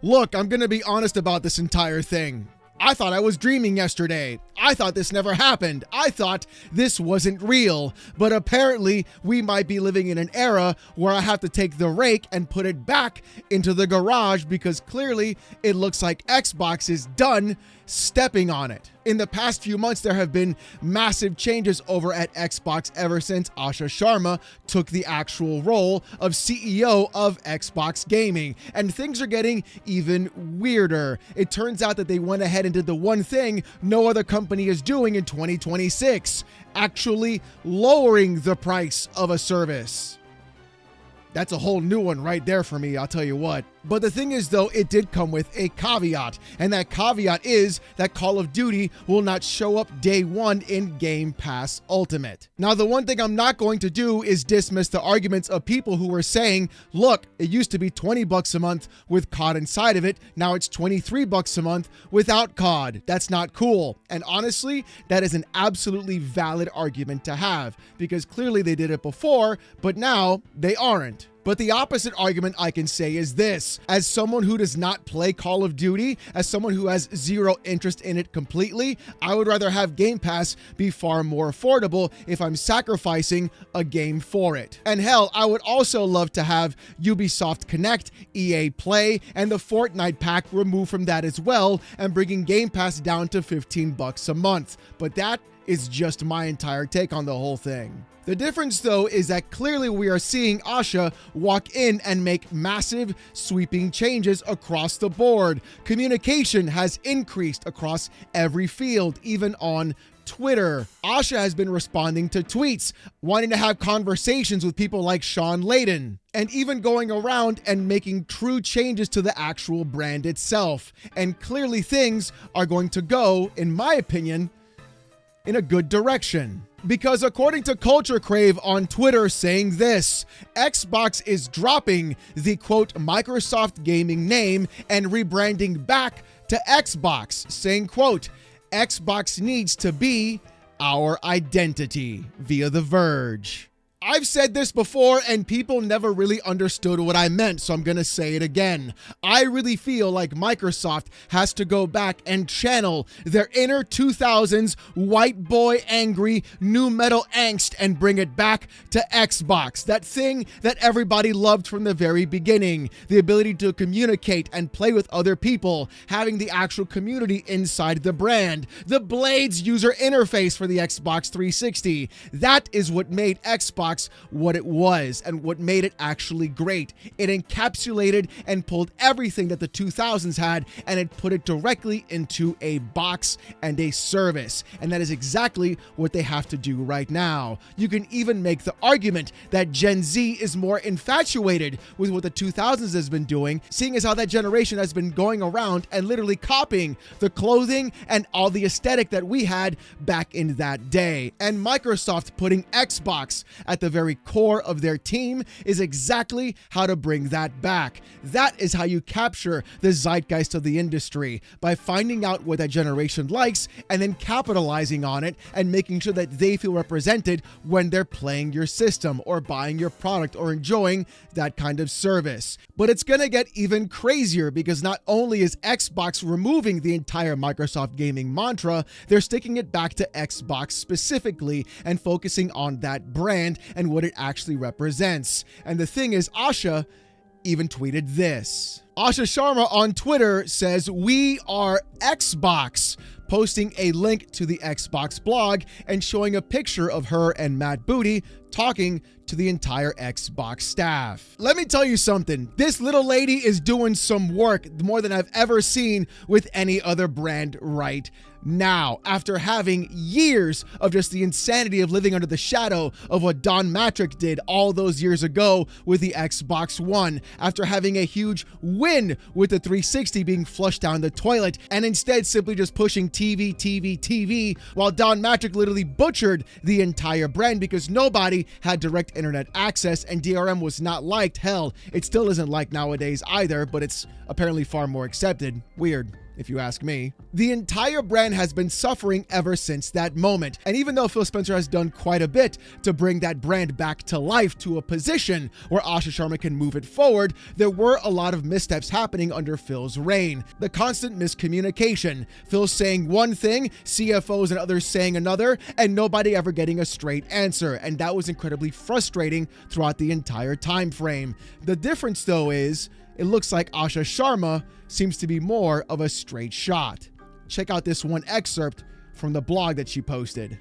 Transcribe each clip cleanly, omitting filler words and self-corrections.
Look, I'm gonna be honest about this entire thing. I thought I was dreaming yesterday. I thought this never happened. I thought this wasn't real. But apparently, we might be living in an era where I have to take the rake and put it back into the garage because clearly it looks like Xbox is done stepping on it. In the past few months, there have been massive changes over at Xbox ever since Asha Sharma took the actual role of CEO of Xbox Gaming, and things are getting even weirder. It turns out that they went ahead and did the one thing no other company is doing in 2026, actually lowering the price of a service. That's a whole new one right there for me, I'll tell you what. But the thing is, though, it did come with a caveat, and that caveat is that Call of Duty will not show up day one in Game Pass Ultimate. Now, the one thing I'm not going to do is dismiss the arguments of people who were saying, look, it used to be $20 a month with COD inside of it, now it's $23 a month without COD. That's not cool. And honestly, that is an absolutely valid argument to have, because clearly they did it before, but now they aren't. But the opposite argument I can say is this: as someone who does not play Call of Duty, as someone who has zero interest in it completely, I would rather have Game Pass be far more affordable if I'm sacrificing a game for it. And hell, I would also love to have Ubisoft Connect, EA Play, and the Fortnite pack removed from that as well, and bringing Game Pass down to $15 a month. But that is just my entire take on the whole thing. The difference, though, is that clearly we are seeing Asha walk in and make massive, sweeping changes across the board. Communication has increased across every field, even on Twitter. Asha has been responding to tweets, wanting to have conversations with people like Sean Layden, and even going around and making true changes to the actual brand itself. And clearly things are going to go, in my opinion, in a good direction. Because according to Culture Crave on Twitter saying this, Xbox is dropping the quote Microsoft gaming name and rebranding back to Xbox, saying quote, Xbox needs to be our identity, via The Verge. I've said this before and people never really understood what I meant, so I'm gonna say it again. I really feel like Microsoft has to go back and channel their inner 2000s white boy angry new metal angst and bring it back to Xbox. That thing that everybody loved from the very beginning. The ability to communicate and play with other people, having the actual community inside the brand. The Blades user interface for the Xbox 360. That is what made Xbox what it was and what made it actually great. It encapsulated and pulled everything that the 2000s had and it put it directly into a box and a service. And that is exactly what they have to do right now. You can even make the argument that Gen Z is more infatuated with what the 2000s has been doing, seeing as how that generation has been going around and literally copying the clothing and all the aesthetic that we had back in that day. And Microsoft putting Xbox at the very core of their team is exactly how to bring that back. That is how you capture the zeitgeist of the industry, by finding out what that generation likes and then capitalizing on it and making sure that they feel represented when they're playing your system or buying your product or enjoying that kind of service. But it's gonna get even crazier because not only is Xbox removing the entire Microsoft gaming mantra, they're sticking it back to Xbox specifically and focusing on that brand and what it actually represents. And the thing is, Asha even tweeted this. Asha Sharma on Twitter says, "We are Xbox," posting a link to the Xbox blog and showing a picture of her and Matt Booty talking to the entire Xbox staff. Let me tell you something. This little lady is doing some work more than I've ever seen with any other brand right now, after having years of just the insanity of living under the shadow of what Don Matrick did all those years ago with the Xbox One, after having a huge win with the 360 being flushed down the toilet, and instead simply just pushing TV, while Don Matrick literally butchered the entire brand because nobody had direct internet access and DRM was not liked. Hell, it still isn't liked nowadays either, but it's apparently far more accepted. Weird. if you ask me. The entire brand has been suffering ever since that moment. And even though Phil Spencer has done quite a bit to bring that brand back to life, to a position where Asha Sharma can move it forward, there were a lot of missteps happening under Phil's reign. The constant miscommunication, Phil saying one thing, CFOs and others saying another, and nobody ever getting a straight answer. And that was incredibly frustrating throughout the entire time frame. The difference though is, it looks like Asha Sharma seems to be more of a straight shot. Check out this one excerpt from the blog that she posted.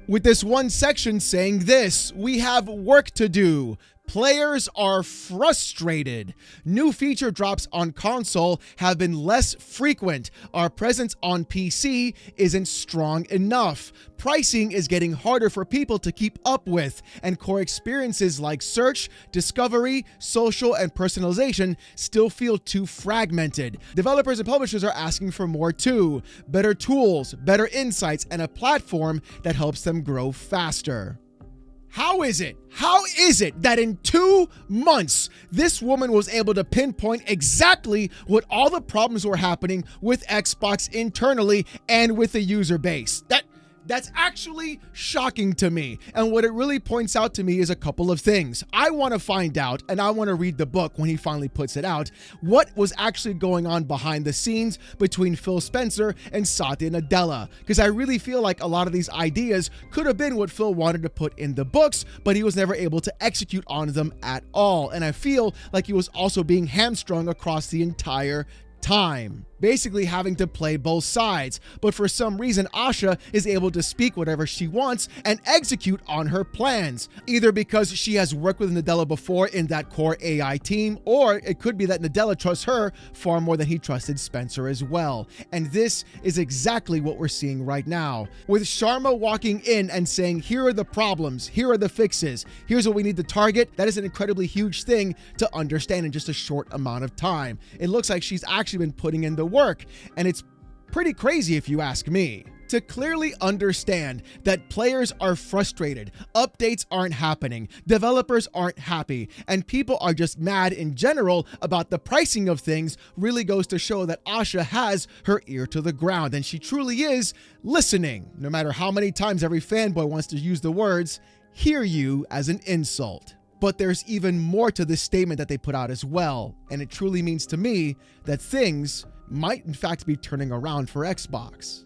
With this one section saying this: "We have work to do. Players are frustrated. New feature drops on console have been less frequent. Our presence on PC isn't strong enough. Pricing is getting harder for people to keep up with, and core experiences like search, discovery, social, and personalization still feel too fragmented. Developers and publishers are asking for more too. Better tools, better insights, and a platform that helps them grow faster." How is it that in 2 months, this woman was able to pinpoint exactly what all the problems were happening with Xbox internally and with the user base? That's actually shocking to me. And what it really points out to me is a couple of things. I want to find out, and I want to read the book when he finally puts it out, what was actually going on behind the scenes between Phil Spencer and Satya Nadella. Because I really feel like a lot of these ideas could have been what Phil wanted to put in the books, but he was never able to execute on them at all. And I feel like he was also being hamstrung across the entire time, basically having to play both sides. But for some reason, Asha is able to speak whatever she wants and execute on her plans, either because she has worked with Nadella before in that core AI team, or it could be that Nadella trusts her far more than he trusted Spencer as well. And this is exactly what we're seeing right now, with Sharma walking in and saying, here are the problems, here are the fixes, here's what we need to target. That is an incredibly huge thing to understand in just a short amount of time. It looks like she's actually been putting in the work, and it's pretty crazy if you ask me. To clearly understand that players are frustrated, updates aren't happening, developers aren't happy, and people are just mad in general about the pricing of things really goes to show that Asha has her ear to the ground, and she truly is listening, no matter how many times every fanboy wants to use the words "hear you" as an insult. But there's even more to this statement that they put out as well, and it truly means to me that things might in fact be turning around for Xbox.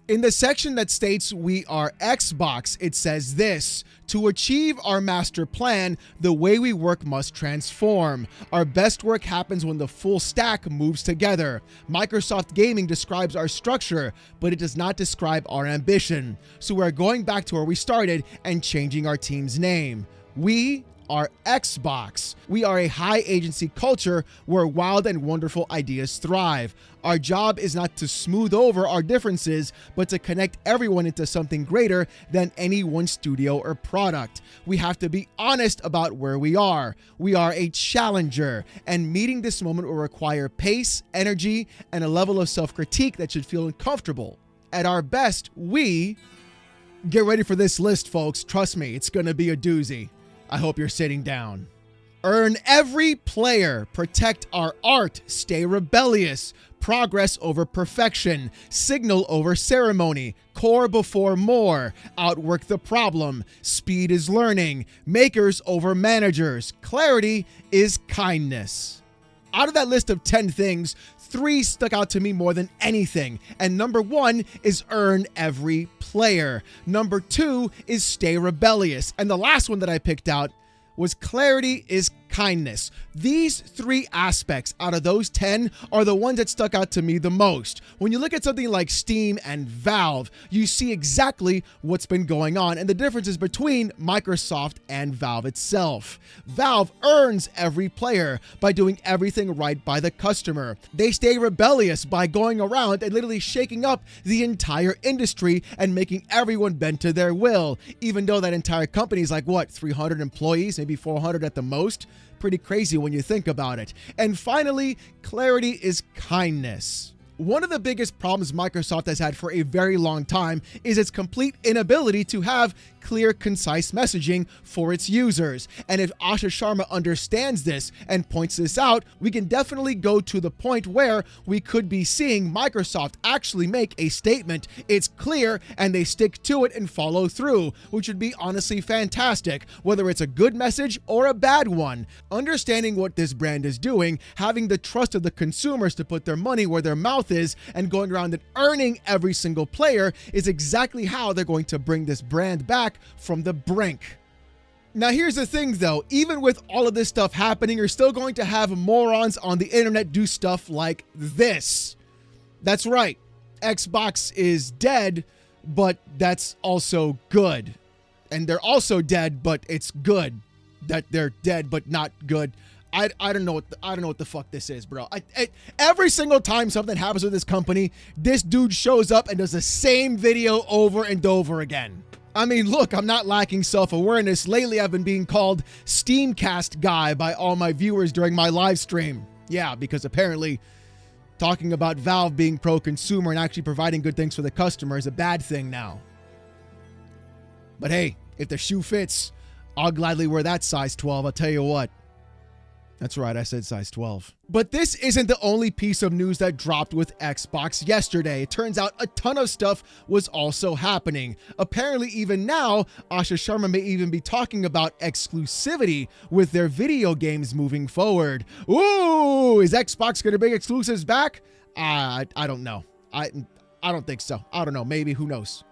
In the section that states "we are Xbox," it says this: "To achieve our master plan, the way we work must transform. Our best work happens when the full stack moves together. Microsoft Gaming describes our structure, but it does not describe our ambition. So we're going back to where we started and changing our team's name. We are Xbox. We are a high agency culture where wild and wonderful ideas thrive. Our job is not to smooth over our differences, but to connect everyone into something greater than any one studio or product. We have to be honest about where we are. We are a challenger, and meeting this moment will require pace, energy, and a level of self-critique that should feel uncomfortable. At our best, we..." Get ready for this list, folks. Trust me, it's going to be a doozy. I hope you're sitting down. Earn every player, protect our art, stay rebellious, progress over perfection, signal over ceremony, core before more, outwork the problem, speed is learning, makers over managers, clarity is kindness. Out of that list of 10 things, 3 stuck out to me more than anything. And number 1 is earn every player. Number 2 is stay rebellious. And the last one that I picked out was clarity is kindness. These 3 aspects out of those 10 are the ones that stuck out to me the most. When you look at something like Steam and Valve, you see exactly what's been going on and the differences between Microsoft and Valve itself. Valve earns every player by doing everything right by the customer. They stay rebellious by going around and literally shaking up the entire industry and making everyone bend to their will, even though that entire company is like, what, 300 employees, maybe 400 at the most? Pretty crazy when you think about it. And finally, clarity is kindness. One of the biggest problems Microsoft has had for a very long time is its complete inability to have clear, concise messaging for its users. And if Asha Sharma understands this and points this out, we can definitely go to the point where we could be seeing Microsoft actually make a statement. It's clear and they stick to it and follow through, which would be honestly fantastic, whether it's a good message or a bad one. Understanding what this brand is doing, having the trust of the consumers to put their money where their mouth is, and going around and earning every single player is exactly how they're going to bring this brand back from the brink. Now, here's the thing though, even with all of this stuff happening, you're still going to have morons on the internet do stuff like this. That's right. Xbox is dead, but that's also good. And they're also dead, but it's good that they're dead, but not good. I don't know what the fuck this is, bro. Every single time something happens with this company, this dude shows up and does the same video over and over again. I mean, look, I'm not lacking self-awareness. Lately, I've been being called Steamcast guy by all my viewers during my live stream. Yeah, because apparently talking about Valve being pro-consumer and actually providing good things for the customer is a bad thing now. But hey, if the shoe fits, I'll gladly wear that size 12, I'll tell you what. That's right, I said size 12. But this isn't the only piece of news that dropped with Xbox yesterday. It turns out a ton of stuff was also happening. Apparently, even now, Asha Sharma may even be talking about exclusivity with their video games moving forward. Ooh, is Xbox going to bring exclusives back? I don't know. I don't think so. I don't know. Maybe. Who knows?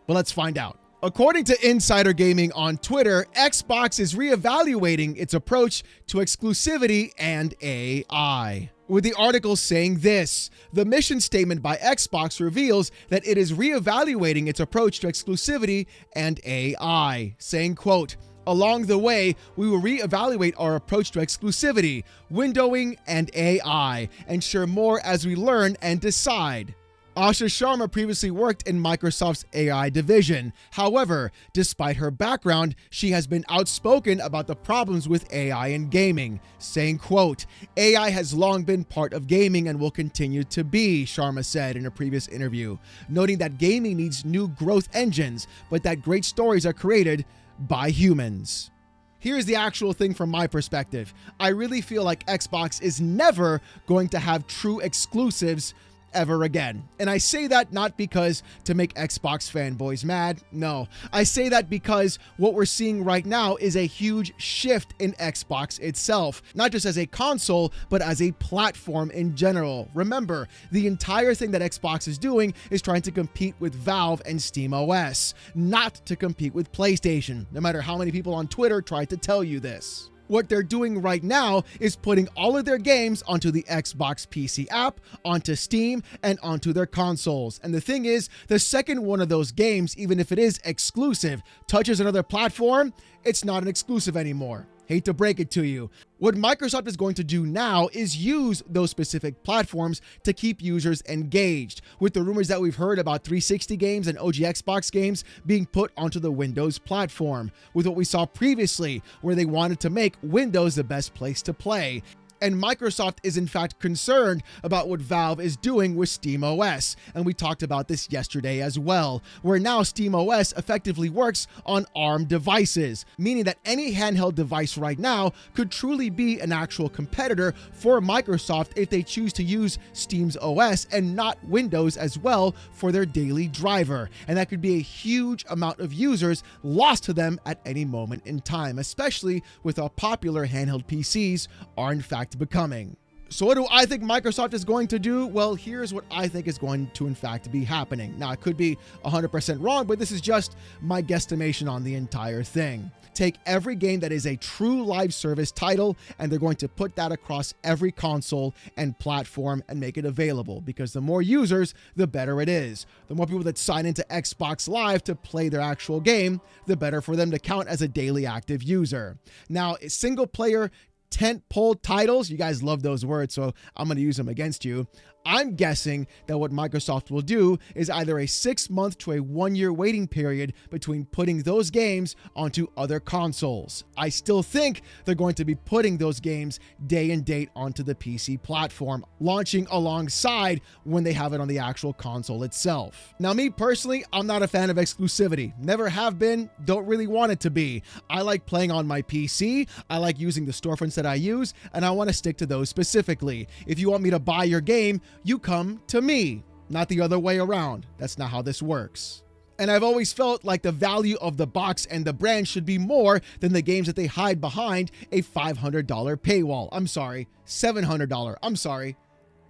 But let's find out. According to Insider Gaming on Twitter, Xbox is reevaluating its approach to exclusivity and AI. With the article saying this, the mission statement by Xbox reveals that it is reevaluating its approach to exclusivity and AI, saying, quote, "Along the way, we will reevaluate our approach to exclusivity, windowing, and AI, and share more as we learn and decide." Asha Sharma previously worked in Microsoft's AI division. However, despite her background, she has been outspoken about the problems with AI in gaming, saying, quote, "AI has long been part of gaming and will continue to be," Sharma said in a previous interview, noting that gaming needs new growth engines, but that great stories are created by humans. Here's the actual thing from my perspective. I really feel like Xbox is never going to have true exclusives ever again. And I say that not because to make Xbox fanboys mad. No, I say that because what we're seeing right now is a huge shift in Xbox itself, not just as a console, but as a platform in general. Remember, the entire thing that Xbox is doing is trying to compete with Valve and SteamOS, not to compete with PlayStation, no matter how many people on Twitter try to tell you this. What they're doing right now is putting all of their games onto the Xbox PC app, onto Steam, and onto their consoles. And the thing is, the second one of those games, even if it is exclusive, touches another platform, it's not an exclusive anymore. Hate to break it to you. What Microsoft is going to do now is use those specific platforms to keep users engaged, with the rumors that we've heard about 360 games and OG Xbox games being put onto the Windows platform, with what we saw previously, where they wanted to make Windows the best place to play. And Microsoft is in fact concerned about what Valve is doing with SteamOS. And we talked about this yesterday as well, where now SteamOS effectively works on ARM devices, meaning that any handheld device right now could truly be an actual competitor for Microsoft if they choose to use Steam's OS and not Windows as well for their daily driver. And that could be a huge amount of users lost to them at any moment in time, especially with how popular handheld PCs are in fact becoming. So what do I think Microsoft is going to do? Well, here's what I think is going to in fact be happening. Now, it could be 100% wrong, but this is just my guesstimation on the entire thing. Take every game that is a true live service title, and they're going to put that across every console and platform and make it available, because the more users, the better it is. The more people that sign into Xbox Live to play their actual game, the better for them to count as a daily active user. Now, single player tentpole titles, you guys love those words, so I'm going to use them against you. I'm guessing that what Microsoft will do is either a 6-month to a 1-year waiting period between putting those games onto other consoles. I still think they're going to be putting those games day and date onto the PC platform, launching alongside when they have it on the actual console itself. Now, me personally, I'm not a fan of exclusivity. Never have been, don't really want it to be. I like playing on my PC, I like using the storefronts that I use, and I want to stick to those specifically. If you want me to buy your game, you come to me, not the other way around. That's not how this works. And I've always felt like the value of the box and the brand should be more than the games that they hide behind a $500 paywall. I'm sorry, $700. I'm sorry,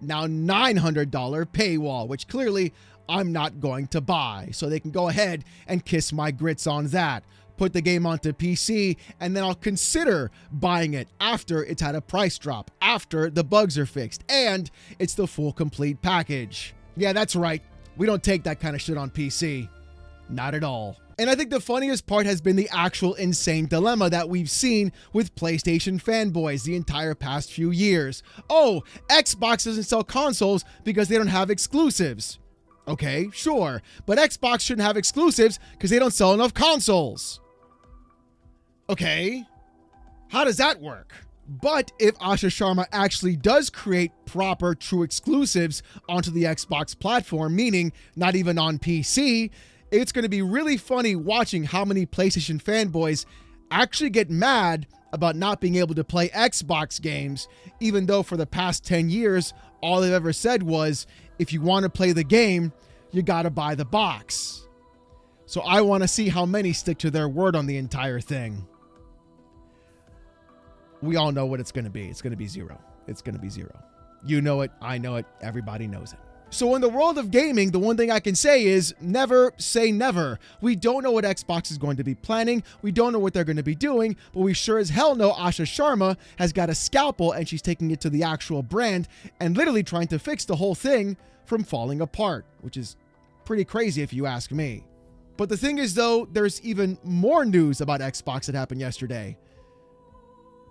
now $900 paywall, which clearly I'm not going to buy. So they can go ahead and kiss my grits on that. Put the game onto PC, and then I'll consider buying it after it's had a price drop, after the bugs are fixed, and it's the full complete package. Yeah, that's right. We don't take that kind of shit on PC. Not at all. And I think the funniest part has been the actual insane dilemma that we've seen with PlayStation fanboys the entire past few years. Oh, Xbox doesn't sell consoles because they don't have exclusives. Okay, sure, but Xbox shouldn't have exclusives because they don't sell enough consoles. Okay, how does that work? But if Asha Sharma actually does create proper true exclusives onto the Xbox platform, meaning not even on PC, it's going to be really funny watching how many PlayStation fanboys actually get mad about not being able to play Xbox games, even though for the past 10 years, all they've ever said was, if you want to play the game, you got to buy the box. So I want to see how many stick to their word on the entire thing. We all know what it's going to be. It's going to be zero. It's going to be zero. You know it. I know it. Everybody knows it. So in the world of gaming, the one thing I can say is never say never. We don't know what Xbox is going to be planning. We don't know what they're going to be doing, but we sure as hell know Asha Sharma has got a scalpel and she's taking it to the actual brand and literally trying to fix the whole thing from falling apart, which is pretty crazy if you ask me. But the thing is, though, there's even more news about Xbox that happened yesterday.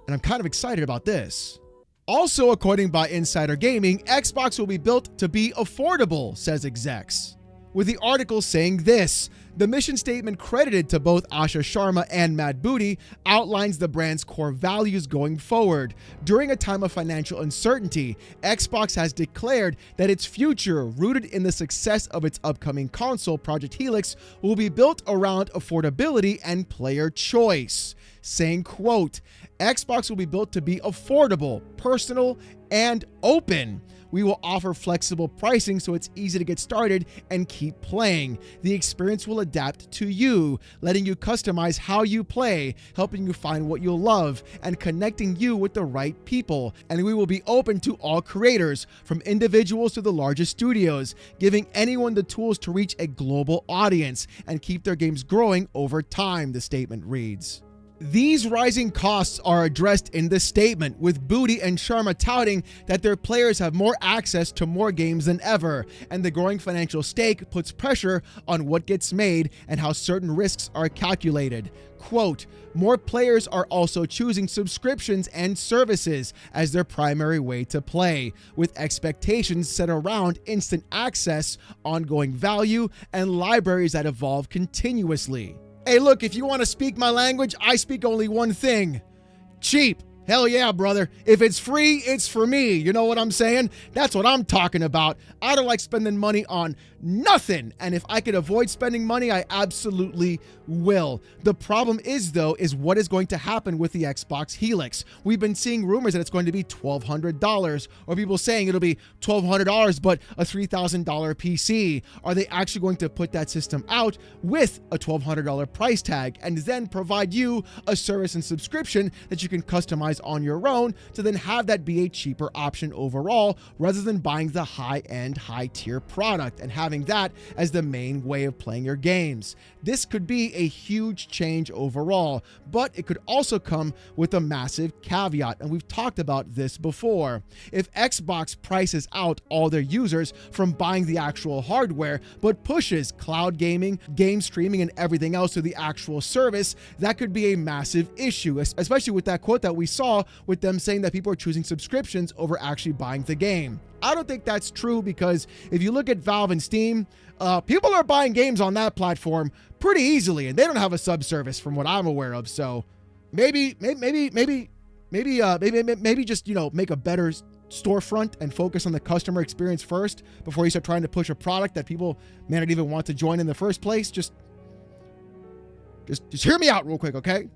And I'm kind of excited about this. Also, according by Insider Gaming, Xbox will be built to be affordable, says execs. With the article saying this, the mission statement credited to both Asha Sharma and Matt Booty outlines the brand's core values going forward. During a time of financial uncertainty, Xbox has declared that its future, rooted in the success of its upcoming console, Project Helix, will be built around affordability and player choice. Saying, quote, Xbox will be built to be affordable, personal, and open. We will offer flexible pricing so it's easy to get started and keep playing. The experience will adapt to you, letting you customize how you play, helping you find what you'll love, and connecting you with the right people. And we will be open to all creators, from individuals to the largest studios, giving anyone the tools to reach a global audience and keep their games growing over time, the statement reads. These rising costs are addressed in the statement, with Booty and Sharma touting that their players have more access to more games than ever, and the growing financial stake puts pressure on what gets made and how certain risks are calculated. Quote, more players are also choosing subscriptions and services as their primary way to play, with expectations set around instant access, ongoing value, and libraries that evolve continuously. Hey, look, if you want to speak my language, I speak only one thing. Cheap. Hell yeah, brother. If it's free, it's for me. You know what I'm saying? That's what I'm talking about. I don't like spending money on nothing. And if I could avoid spending money, I absolutely will. The problem is, though, is what is going to happen with the Xbox Helix. We've been seeing rumors that it's going to be $1,200, or people saying it'll be $1,200, but a $3,000 PC. Are they actually going to put that system out with a $1,200 price tag and then provide you a service and subscription that you can customize on your own to then have that be a cheaper option overall, rather than buying the high-end, high-tier product and having that as the main way of playing your games? This could be a huge change overall, but it could also come with a massive caveat, and we've talked about this before. If Xbox prices out all their users from buying the actual hardware, but pushes cloud gaming, game streaming, and everything else to the actual service, that could be a massive issue, especially with that quote that we saw with them saying that people are choosing subscriptions over actually buying the game. I don't think that's true, because if you look at Valve and Steam, people are buying games on that platform pretty easily, and they don't have a sub-service from what I'm aware of. So maybe just, make a better storefront and focus on the customer experience first before you start trying to push a product that people may not even want to join in the first place. Just hear me out real quick, okay?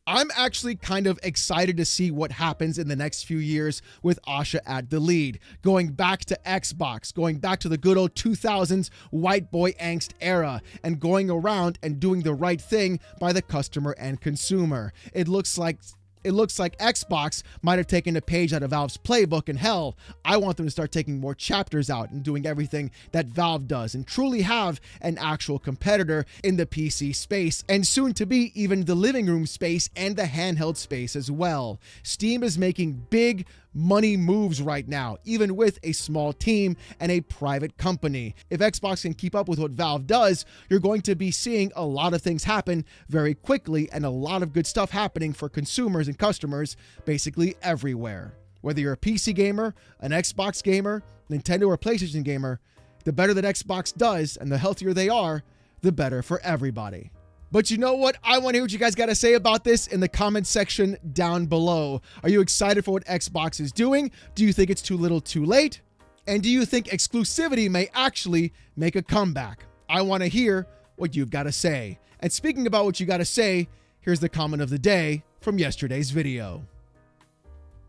I'm actually kind of excited to see what happens in the next few years with Asha at the lead, going back to Xbox, going back to the good old 2000s white boy angst era, and going around and doing the right thing by the customer and consumer. It looks like Xbox might have taken a page out of Valve's playbook, and hell, I want them to start taking more chapters out and doing everything that Valve does and truly have an actual competitor in the PC space, and soon to be even the living room space and the handheld space as well. Steam is making big money moves right now, even with a small team and a private company. If Xbox can keep up with what Valve does, you're going to be seeing a lot of things happen very quickly, and a lot of good stuff happening for consumers and customers basically everywhere. Whether you're a PC gamer, an Xbox gamer, Nintendo or PlayStation gamer, the better that Xbox does and the healthier they are, the better for everybody. But you know what? I want to hear what you guys got to say about this in the comment section down below. Are you excited for what Xbox is doing? Do you think it's too little too late? And do you think exclusivity may actually make a comeback? I want to hear what you've got to say. And speaking about what you got to say, here's the comment of the day from yesterday's video.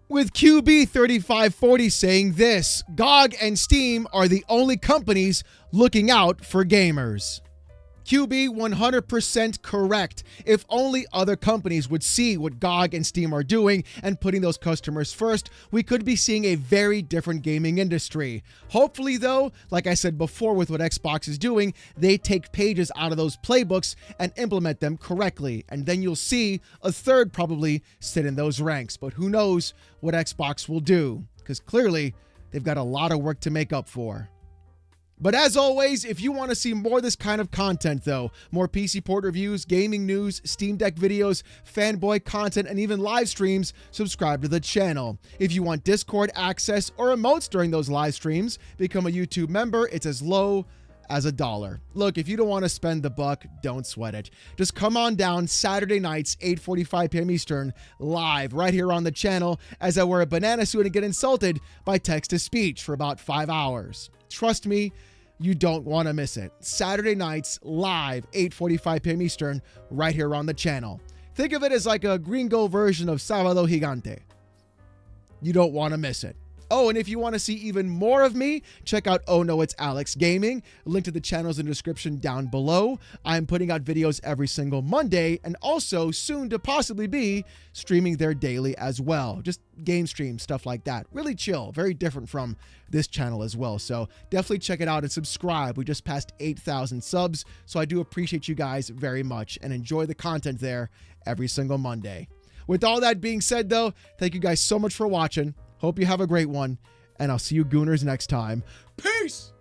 With QB3540 saying this: GOG and Steam are the only companies looking out for gamers. QB 100% correct. If only other companies would see what GOG and Steam are doing and putting those customers first, we could be seeing a very different gaming industry. Hopefully though, like I said before with what Xbox is doing, they take pages out of those playbooks and implement them correctly. And then you'll see a third probably sit in those ranks. But who knows what Xbox will do, because clearly they've got a lot of work to make up for. But as always, if you want to see more of this kind of content though, more PC port reviews, gaming news, Steam Deck videos, fanboy content, and even live streams, subscribe to the channel. If you want Discord access or emotes during those live streams, become a YouTube member. It's as low as $1. Look, if you don't want to spend the buck, don't sweat it. Just come on down Saturday nights, 8:45 p.m. Eastern, live right here on the channel as I wear a banana suit and get insulted by text-to-speech for about 5 hours. Trust me, you don't want to miss it. Saturday nights, live, 8:45 p.m. Eastern, right here on the channel. Think of it as like a gringo version of Sábado Gigante. You don't want to miss it. Oh, and if you want to see even more of me, check out Oh No It's Alex Gaming. Link to the channel is in the description down below. I'm putting out videos every single Monday, and also soon to possibly be streaming there daily as well. Just game streams, stuff like that. Really chill, very different from this channel as well. So definitely check it out and subscribe. We just passed 8,000 subs, so I do appreciate you guys very much and enjoy the content there every single Monday. With all that being said though, thank you guys so much for watching. Hope you have a great one, and I'll see you gooners next time. Peace!